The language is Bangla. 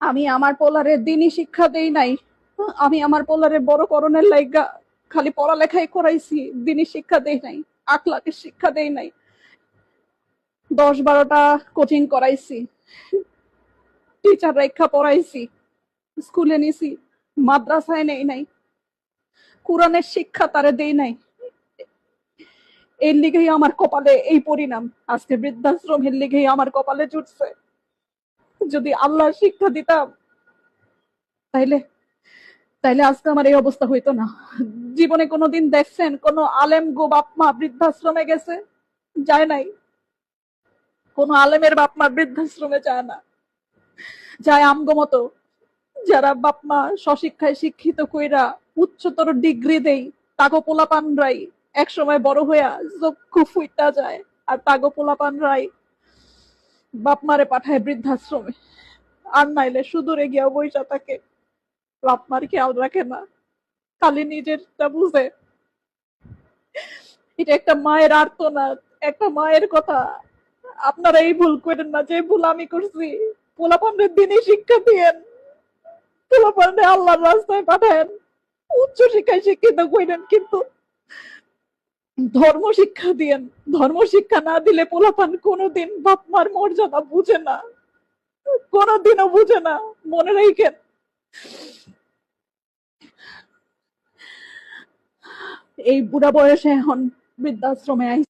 আমি আমার পোলারে দিনই শিক্ষা দেই নাই। আমি আমার পোলারে বড় করণের লাইগা খালি পড়ালেখাই করাইছি, দিনই শিক্ষা দেই নাই, আখলাকের শিক্ষা দেই নাই। 10-12টা কোচিং করাইছি, টিচার রেখা পড়াইছি, স্কুলে নিছি, মাদ্রাসায় নেই নাই, কোরআনের শিক্ষা তারে দেই নাই। এর লিগেই আমার কপালে এই পরিণাম। আজকে বৃদ্ধাশ্রমের লিগেই আমার কপালে জুটছে। যদি আল্লাহ শিক্ষা দিতাম তাইলে তাইলে আজকে আমার এই অবস্থা হইতো না। জীবনে কোনোদিন দেখছেন কোন আলেম গো বাপ মা বৃদ্ধাশ্রমে গেছে? যায় নাই। কোন আলেমের বাপ মা বৃদ্ধাশ্রমে যায় না। যায় আমগো মতো যারা বাপ মা স্বশিক্ষায় শিক্ষিত কইরা উচ্চতর ডিগ্রি দেই, তাগো পোলাপানরাই এক সময় বড় হইয়া চক্ষু ফুইটা যায়। আর তাগো পোলাপানরাই বাপ মারে পাঠায় বৃদ্ধাশ্রমে। আর নাইলে সুদূরে গিয়া বইসা থাকে, বাপ মার খেয়াল রাখে না, খালি নিজেরটা বুঝে। এটা একটা মায়ের আর্তনাদ, একটা মায়ের কথা। আপনারা এই ভুল করেন না যে ভুল আমি করছি। পোলাপানের দিনই শিক্ষা দিয়েন, পোলাপানে আল্লাহর রাস্তায় পাঠায়েন, উচ্চ শিক্ষায় শিক্ষিত করেন, কিন্তু ধর্ম শিক্ষা দিয়েন। ধর্ম শিক্ষা না দিলে পোলাপান কোনোদিন বাপ মার মর্যাদা বুঝে না, কোনোদিনও বুঝে না। মনে রাখেন। এই বুড়া বয়সে এখন বৃদ্ধাশ্রমে আইছি।